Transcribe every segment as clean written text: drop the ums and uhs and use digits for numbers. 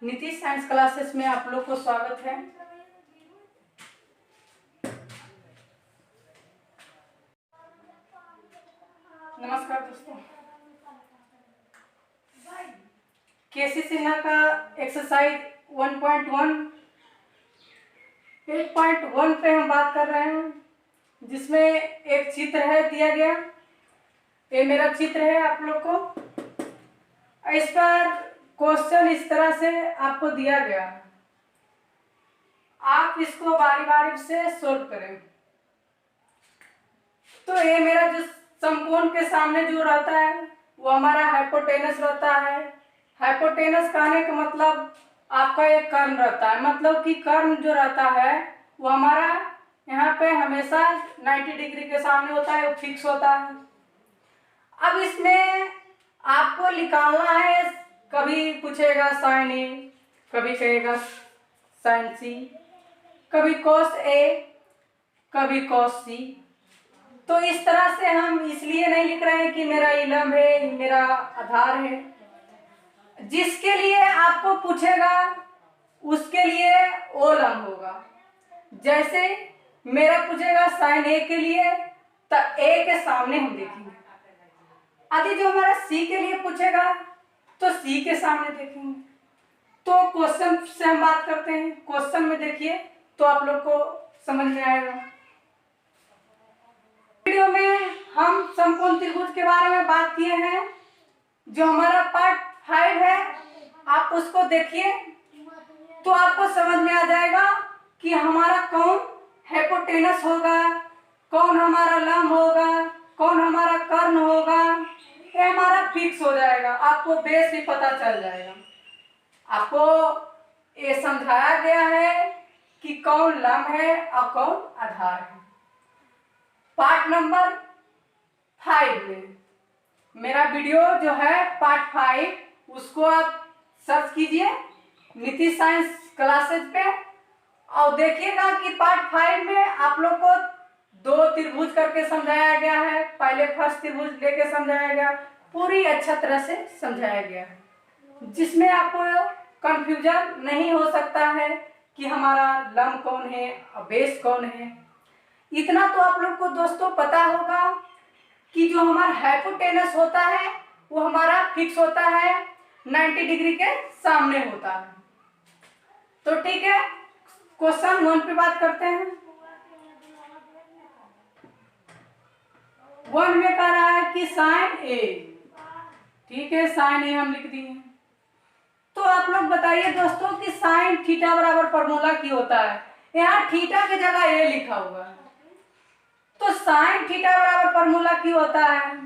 Nitish science classes में आप लोग को स्वागत है। नमस्कार दोस्तों। केसी सिन्हा का एक्सरसाइज 1.1 8.1 पे हम बात कर रहे हैं, जिसमें एक चित्र है दिया गया। ये मेरा चित्र है आप लोग को। इस पर क्वेश्चन इस तरह से आपको दिया गया, आप इसको बारी बारी से सोल्व करें। तो ये मेरा जो समकोण के सामने जो रहता है वो हमारा हाइपोटेनस रहता है। हाइपोटेनस कहने का मतलब आपका एक कर्ण रहता है, मतलब कि कर्ण जो रहता है वो हमारा यहाँ पे हमेशा 90 डिग्री के सामने होता है, वो फिक्स होता है। अब इसमें आपको निकालना है, कभी पूछेगा साइन ए, कभी कहेगा साइन सी, कभी कॉस ए, कभी कॉस सी। तो इस तरह से हम इसलिए नहीं लिख रहे हैं कि मेरा ये लंब है, मेरा आधार है। जिसके लिए आपको पूछेगा उसके लिए वो लंब होगा। जैसे मेरा पूछेगा साइन ए के लिए, तो ए के सामने हम देखेंगे। यदि जो हमारा सी के लिए पूछेगा तो सी के सामने देखेंगे। तो क्वेश्चन से हम बात करते हैं। क्वेश्चन में देखिए तो आप लोग को समझ में आएगा। वीडियो में हम समकोण त्रिभुज के बारे में बात किए हैं। जो हमारा पार्ट 5 है आप उसको देखिए तो आपको समझ में आ जाएगा कि हमारा कौन हाइपोटेनस होगा, कौन हमारा लंब होगा, कौन हमारा कर्ण होगा। ये हमारा फिक्स हो जाएगा, आपको बेस भी पता चल जाएगा। आपको ये समझाया गया है कि कौन लंब है और कौन आधार है। पार्ट नंबर 5 में मेरा वीडियो जो है पार्ट 5, उसको आप सर्च कीजिए नीतीश साइंस क्लासेस पे और देखिएगा कि पार्ट 5 में आप लोग को 2 त्रिभुज करके समझाया गया है। पहले फर्स्ट त्रिभुज लेके समझाया गया, पूरी अच्छा तरह से समझाया गया है, जिसमें आपको कंफ्यूजन नहीं हो सकता है कि हमारा लंब कौन है और बेस कौन है। इतना तो आप लोग को दोस्तों पता होगा कि जो हमारा हाइपोटेनस होता है वो हमारा फिक्स होता है, 90 डिग्री के सामने होता है। तो ठीक है, क्वेश्चन 1 पे बात करते हैं। 1 में कह रहा है कि साइन ए, ठीक है, साइन ए हम लिख दिए। तो आप लोग बताइए दोस्तों कि साइन थीटा बराबर फॉर्मूला की होता है। यहाँ थीटा की जगह ए लिखा हुआ है, तो साइन थीटा बराबर फॉर्मूला की होता है।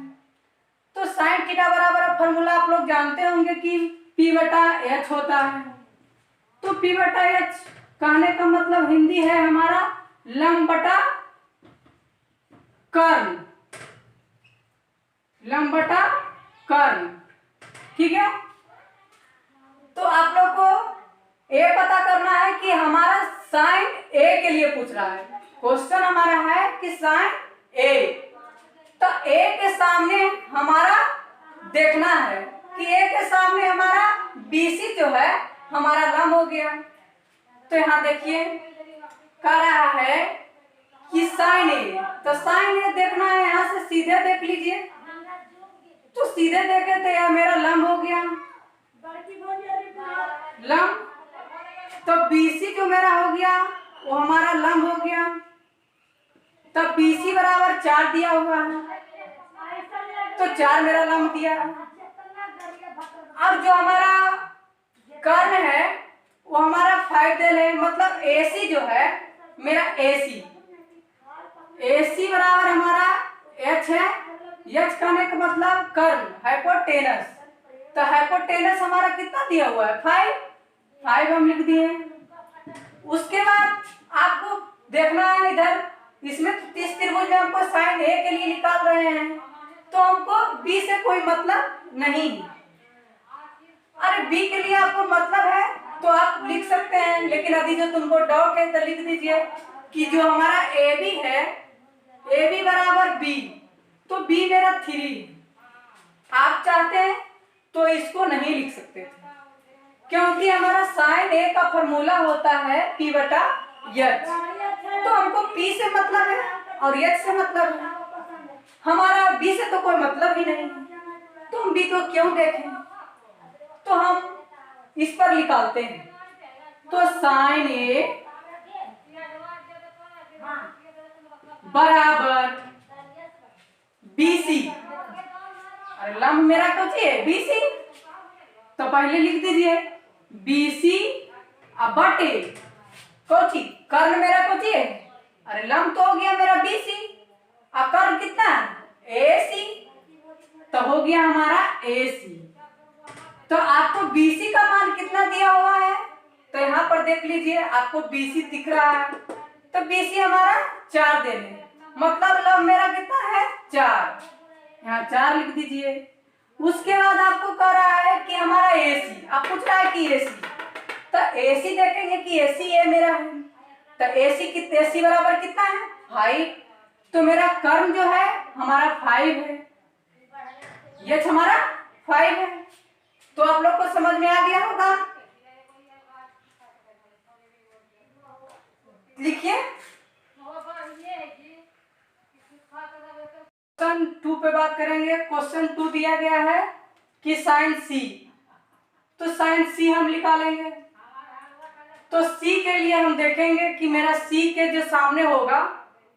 तो साइन थीटा बराबर फॉर्मूला आप लोग जानते होंगे कि P/H होता है। तो P/H कहने का मतलब हिंदी है हमारा लंब बटा कर्ण, लंब बटा कर्ण, ठीक है। तो आप लोग को ये पता करना है कि हमारा साइन ए के लिए पूछ रहा है। क्वेश्चन हमारा है कि साइन ए, तो ए के सामने हमारा देखना है कि ए के सामने हमारा BC जो है हमारा लंब हो गया। तो यहाँ देखिए कह रहा है कि साइन ए, तो साइन ए देखना है, यहाँ से सीधे देख लीजिए। तो सीधे देखे तो यह मेरा लंब हो गया, लंब। तो BC जो मेरा हो गया वो हमारा लंब हो गया। तब BC बराबर 4 दिया हुआ है, तो 4 मेरा लंब दिया। अब जो हमारा कर्ण है वो हमारा 5 दे ले, मतलब AC जो है मेरा AC बराबर हमारा H है। H कहने का मतलब कर्ण, हाइपोटेनस। तो हाइपोटेनस हमारा कितना दिया हुआ है 5 हम लिख दिए। उसके बाद आपको देखना है इधर, इसमें 30 त्रिभुज में हमको साइन ए के लिए निकाल रहे हैं, तो हमको बी से कोई मतलब नहीं। अरे बी के लिए आपको मतलब है तो आप लिख सकते हैं, लेकिन यदि जो तुमको डाउट है तो लिख दीजिए कि जो हमारा ए बी है, ए बी बराबर बी, तो बी मेरा 3। आप चाहते हैं तो इसको नहीं लिख सकते थे, क्योंकि हमारा साइन ए का फॉर्मूला होता है P बटा एच, तो हमको P से मतलब है और H से मतलब है, हमारा B से तो कोई मतलब ही नहीं, तो हम B को क्यों देखें, तो हम इस पर निकालते हैं। तो साइन ए बराबर BC, अरे लंब मेरा कुछ है BC, तो पहले लिख दीजिए BC बटे कोची कर्ण मेरा कोची है, अरे लंब तो हो गया मेरा BC, अब कर्ण कितना AC, तो हो गया हमारा AC। तो आपको BC का मान कितना दिया हुआ है, तो यहाँ पर देख लीजिए आपको BC दिख रहा है, तो BC हमारा 4 दे रहे, मतलब लंब मेरा कितना है 4, यहाँ 4 लिख दीजिए। उसके बाद आपको कह रहा है कि हमारा AC, आप पूछ रहा है कि AC, तो AC देखेंगे कि AC ये मेरा है, तो AC बराबर कितना है 5, तो मेरा कर्ण जो है हमारा 5 है, ये हमारा 5 है। तो आप लोग को समझ में आ गया होगा, लिखिए। क्वेश्चन 2 पे बात करेंगे। क्वेश्चन 2 दिया गया है कि साइन C, तो साइन C हम निकालेंगे। तो C के लिए हम देखेंगे कि मेरा C के जो सामने होगा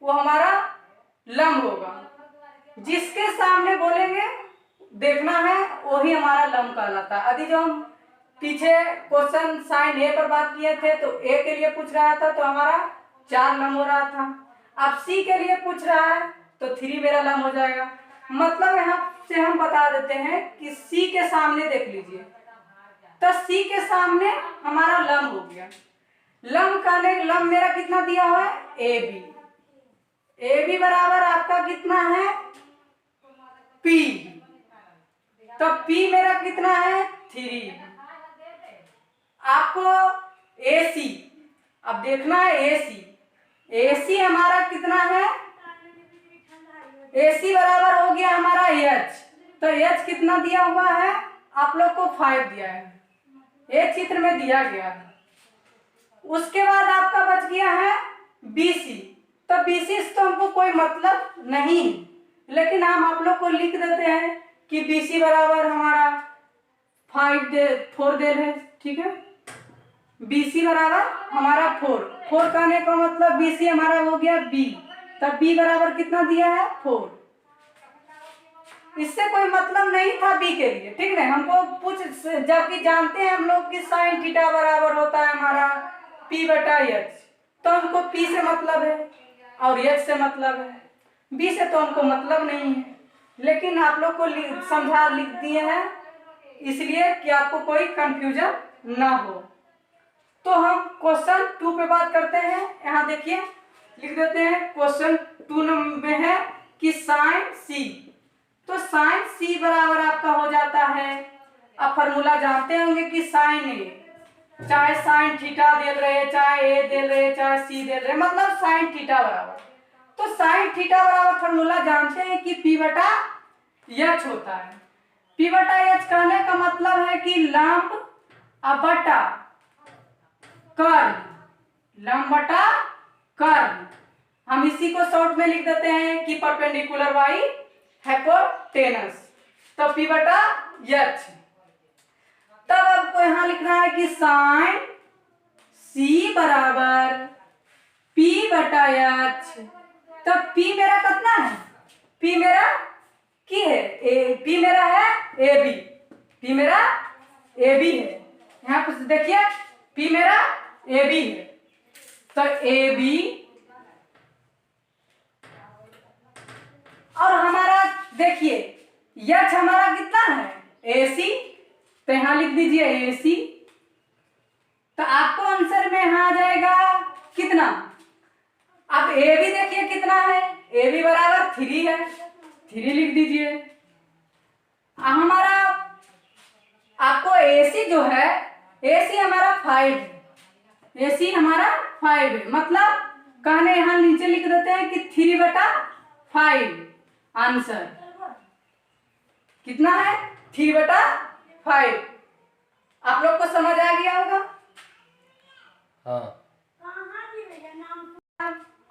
वो हमारा लंब होगा, जिसके सामने बोलेंगे देखना है वही हमारा लंब कहलाता है। अभी जो हम पीछे क्वेश्चन साइन A पर बात किए थे तो A के लिए पूछ रहा था तो हमारा 4 लंब हो रहा था, अब C के लिए पूछ रहा है तो 3 मेरा लंब हो जाएगा। मतलब यहाँ से हम बता देते हैं कि C के सामने देख लीजिए, तो C के सामने हमारा लंब हो गया। लंब मेरा कितना दिया हुआ है AB बराबर आपका कितना है P, तो P मेरा कितना है 3। आपको AC अब देखना है, AC हमारा कितना है, AC बराबर हो गया हमारा H, तो H कितना दिया हुआ है आप लोग को 5 दिया है, ये चित्र में दिया गया है। उसके बाद आपका बच गया है BC, तो BC से तो हमको कोई मतलब नहीं, लेकिन हम आप लोग को लिख देते हैं कि BC बराबर हमारा 4 दे रहे, ठीक है। BC बराबर हमारा 4 कहने का मतलब BC हमारा हो गया B, तब B बराबर कितना दिया है 4, इससे कोई मतलब नहीं था B के लिए, ठीक है। हमको पूछ, जबकि जानते हैं हम लोग कि साइन थीटा बराबर होता है हमारा P बटा H, तो हमको P से मतलब है और H से मतलब है, B से तो हमको मतलब नहीं है, लेकिन आप लोग को समझा लिख दिए हैं इसलिए कि आपको कोई कंफ्यूजन ना हो। तो हम क्वेश्चन 2 पे बात करते हैं। यहाँ देखिए लिख देते हैं, क्वेश्चन 2 में है कि साइन C, तो साइन C बराबर आपका हो जाता है, अब फॉर्मूला जानते होंगे कि साइन A, चाहे साइन थीटा दे रहे, चाहे A दे रहे, चाहे C दे रहे, मतलब साइन थीटा बराबर, तो साइन थीटा बराबर फॉर्मूला जानते हैं कि P बटा H होता है। P बटा H कहने का मतलब है कि लंब बटा कर्ण, लंब बटा कर्ण, हम इसी को शॉर्ट में लिख देते हैं कि परपेंडिकुलर बाई हाइपोटेनस, तो P बटा H। तब आपको यहाँ लिखना है कि साइन C बराबर P बटा H, तो P मेरा कितना है, P मेरा की है P मेरा है AB, P मेरा AB है, यहाँ कुछ देखिए P मेरा AB है, तो AB और हमारा देखिए H हमारा कितना है AC, तो यहाँ लिख दीजिए AC, तो आपको आंसर में यहाँ आ जाएगा कितना, अब AB देखिए कितना है, AB बराबर 3 है, 3 लिख दीजिए। हमारा आपको AC जो है, AC हमारा 5 है, AC हमारा 5 है, मतलब कहने यहाँ नीचे लिख देते हैं कि 3 बटा 5, आंसर कितना है 3 बटा 5। आप लोग को समझ आ गया होगा। हाँ।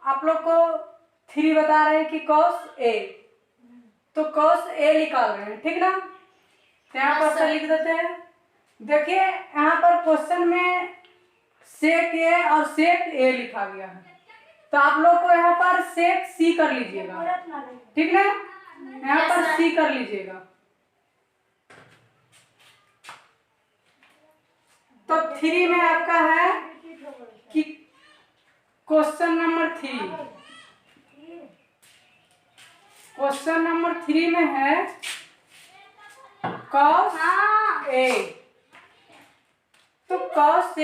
आप लोग को 3 बता रहे हैं कि cos A, तो cos A निकाल रहे हैं, ठीक ना। तो यहाँ पर से लिख देते हैं। देखिए यहाँ पर क्वेश्चन में sec A और sec A लिखा गया है, तो आप लोग को यहाँ पर sec C कर लीजिएगा, ठीक ना। यहाँ पर C कर लीजिएगा। तो 3 में आपका है कि क्वेश्चन नंबर 3 में है cos A। तो cos A,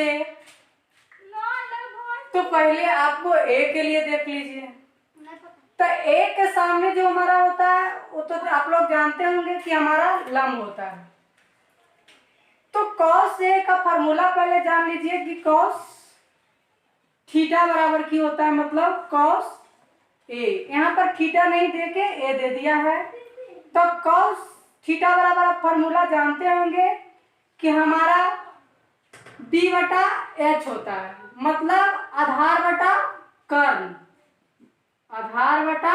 तो पहले आपको A के लिए देख लीजिए। तो A के सामने जो हमारा होता है वो तो आप लोग जानते होंगे कि हमारा लंब होता है। तो cos A का फॉर्मूला पहले जान लीजिए कि cos थीटा बराबर की होता है, मतलब cos A। यहाँ पर थीटा नहीं देके A दे दिया है, तो cos थीटा बराबर आप फॉर्मूला जानते होंगे कि हमारा b बटा h होता है, मतलब आधार बटा कर्ण, आधार बटा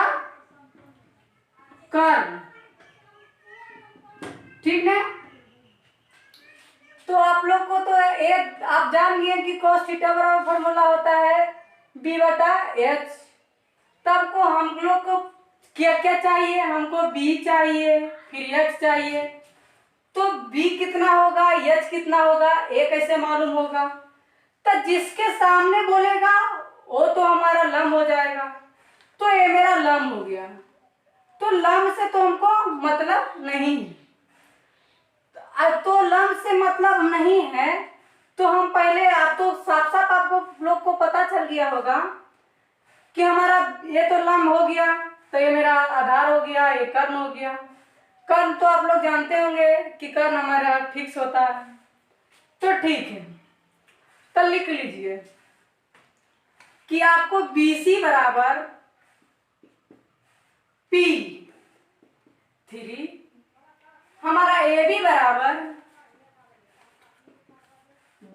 कर्ण, ठीक है। तो आप लोग को तो एक आप जान गए कि cos थीटा बराबर फॉर्मूला होता है b बटा h। तब को हम लोग को क्या क्या चाहिए, हमको b चाहिए, फिर h चाहिए। तो b कितना होगा, h कितना होगा, a कैसे मालूम होगा। तो जिसके सामने बोलेगा वो तो हमारा लंब हो जाएगा। तो ये मेरा लंब हो गया, तो लंब से तो हमको मतलब नहीं है। तो लंब से मतलब नहीं है तो हम पहले, आप तो साफ साफ आपको लोग को पता चल गया होगा कि हमारा ये तो लंब हो गया, तो ये मेरा आधार हो गया, ये कर्ण हो गया। कर्ण तो आप लोग जानते होंगे कि कर्ण हमारा फिक्स होता है। तो ठीक है, तो लिख लीजिए कि आपको BC बराबर P3, हमारा AB बराबर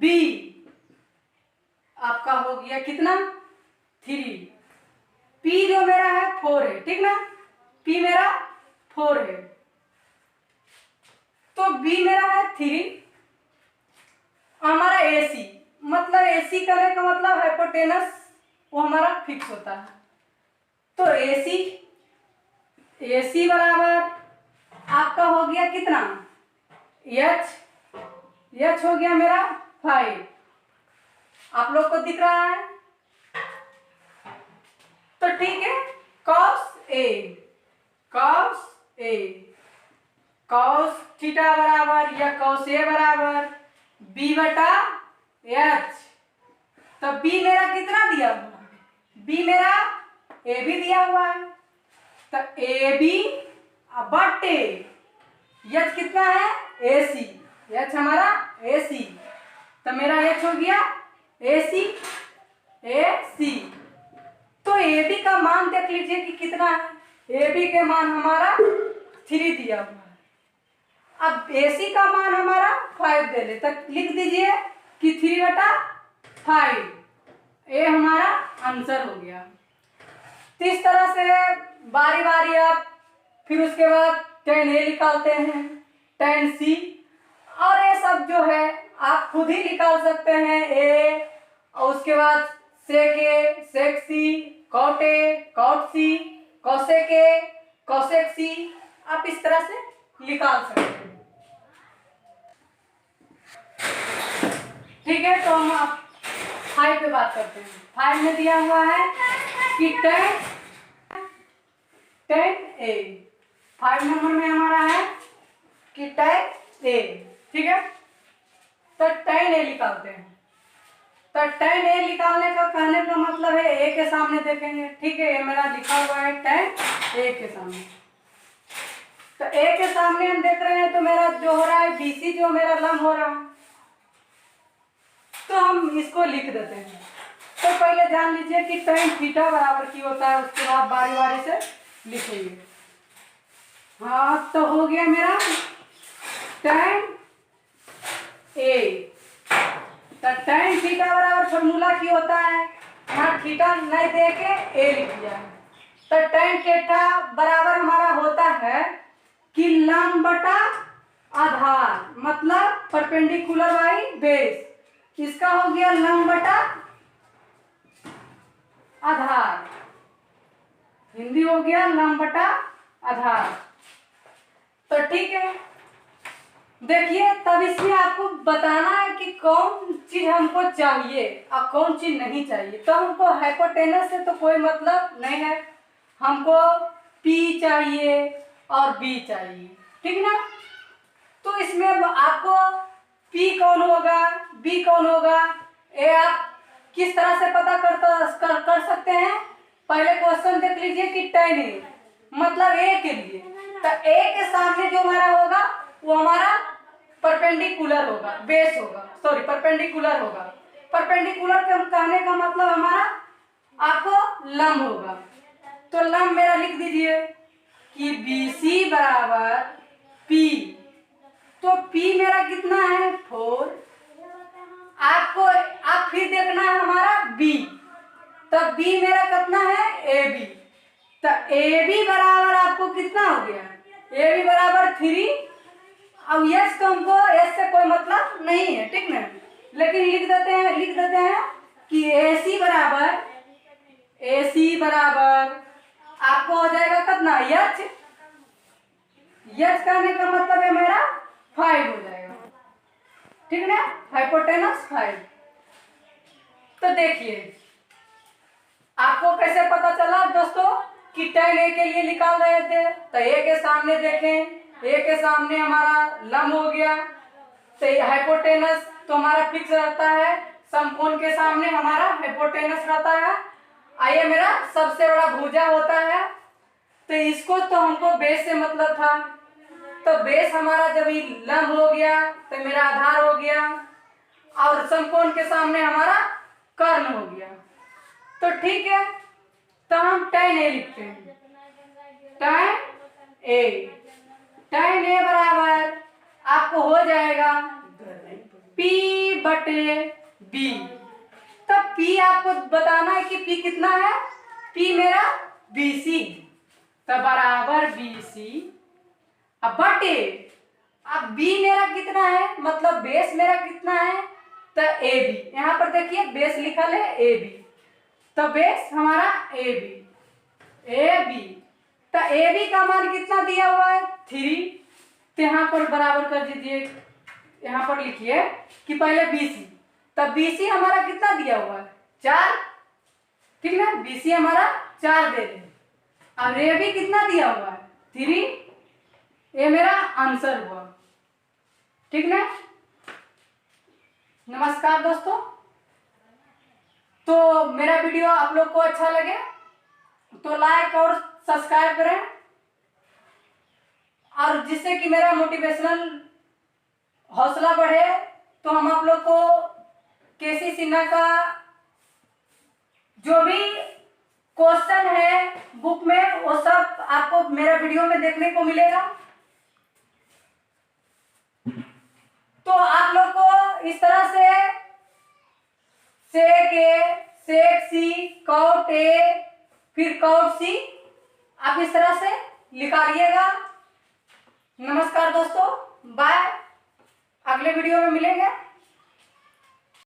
B आपका हो गया कितना 3, P जो मेरा है 4 है, ठीक ना। P मेरा 4 है, तो B मेरा है 3। हमारा AC, मतलब AC करने का मतलब हाइपोटेनस वो हमारा फिक्स होता है। तो AC बराबर आपका हो गया कितना H हो गया मेरा 5। आप लोग को दिख रहा है, तो ठीक है। cos थीटा बराबर या cos A बराबर B बटा H। तो B मेरा कितना दिया हुआ है, B मेरा AB दिया हुआ है, तो AB बटे H कितना है AC, H हमारा AC, तो मेरा H हो गया AC। तो AB का मान देख लीजिए कि कितना है, AB के मान हमारा 3 दिया हुआ है। अब AC का मान हमारा 5 दे ले, तो लिख दीजिए कि 3 बटा 5, ये हमारा आंसर हो गया। तो इस तरह से बारी बारी आप फिर उसके बाद tan A निकालते हैं, tan C, और ये सब जो है आप खुद ही निकाल सकते हैं। A और उसके बाद sec A, sec C, cot A, cot C, cosec A, cosec C, आप इस तरह से निकाल सकते हैं। ठीक है, तो हम अब 5 पे बात करते हैं। 5 में दिया हुआ है कि tan A, 5 नंबर में हमारा है कि tan A, ठीक है। तो tan A निकालते हैं। तो tan A निकालने का कहने का मतलब है A के सामने देखेंगे, ठीक है। ये मेरा लिखा हुआ है tan A के सामने, तो A के सामने हम देख रहे हैं, तो मेरा जो हो रहा है BC जो मेरा लंब हो रहा है, तो हम इसको लिख देते हैं। तो पहले जान लीजिए कि tan थीटा बराबर की होता है, उसके बाद बारी बारी से लिखेंगे। हाँ, तो हो गया मेरा tan ए। तो tan थीटा बराबर फॉर्मूला की होता है, यहाँ थीटा नहीं दे के ए लिख दिया है। तो tan थीटा बराबर हमारा होता है कि लंब बटा आधार, मतलब परपेंडिकुलर बाई बेस। इसका हो गया लंब बटा आधार, हिंदी हो गया लंब बटा आधार। तो ठीक है, देखिए तब इसमें आपको बताना है कि कौन चीज हमको चाहिए और कौन चीज नहीं चाहिए। तो हमको हाइपोटेनस से तो कोई मतलब नहीं है, हमको P चाहिए और B चाहिए, ठीक ना। तो इसमें आपको P कौन होगा, B कौन होगा, ये आप किस तरह से पता कर सकते हैं। पहले क्वेश्चन देख लीजिए कि tan A मतलब A के लिए, तो A के सामने जो हमारा होगा वो हमारा परपेंडिकुलर होगा, बेस होगा, सॉरी परपेंडिकुलर होगा। परपेंडिकुलर के कहने का मतलब हमारा आपको लंब होगा। तो लंब मेरा लिख दीजिए कि BC बराबर P। तो P मेरा कितना है 4। आपको आप फिर देखना है हमारा B, तो B मेरा कितना है AB। तो AB बराबर आपको कितना हो गया, AB बराबर 3। अब यस तो हमको एस से कोई मतलब नहीं है, ठीक ना, लेकिन लिख देते हैं कि AC बराबर आपको हो जाएगा कितना यच। यच करने का मतलब है मेरा 5 हो जाएगा, ठीक ना, हाइपोटेनस 5। तो देखिए आपको कैसे पता चला दोस्तों कि tan A के लिए निकाल रहे थे। तो A के सामने देखें, A के सामने हमारा लंब हो गया, तो हाइपोटेनस तो हमारा फिक्स रहता है, समकोण के सामने हमारा हाइपोटेनस रहता है। आइए मेरा सबसे बड़ा भुजा होता है, तो इसको तो हमको बेस से मतलब था। तो बेस हमारा जब ये लंब हो गया तो मेरा आधार हो गया, और समकोण के सामने हमारा कर्ण हो गया। तो ठीक है, तो हम tan A लिखते हैं, tan A बराबर आपको हो जाएगा P बटे B। तो P आपको बताना है कि P कितना है, P मेरा BC, तो बराबर BC अब बटे, अब B मेरा कितना है, मतलब बेस मेरा कितना है, तो AB। यहाँ पर देखिए बेस लिखा है AB, तो बेस हमारा AB। तो AB का मान कितना दिया हुआ है 3। तो यहाँ पर बराबर कर दीजिए, यहाँ पर लिखिए कि पहले BC, तो BC हमारा कितना दिया हुआ है 4, ठीक है, BC हमारा 4 दे दें। अब AB कितना दिया हुआ है 3, ये मेरा आंसर हुआ, ठीक ना। नमस्कार दोस्तों, तो मेरा वीडियो आप लोग को अच्छा लगे तो लाइक और सब्सक्राइब करें, और जिससे कि मेरा मोटिवेशनल हौसला बढ़े। तो हम आप लोग को केसी सिन्हा का जो भी क्वेश्चन है बुक में वो सब आपको मेरा वीडियो में देखने को मिलेगा। तो आप लोग को इस तरह से सेक ए, सेक सी, कॉट ए, फिर कॉट सी, आप इस तरह से निकालिएगा। नमस्कार दोस्तों, बाय, अगले वीडियो में मिलेंगे।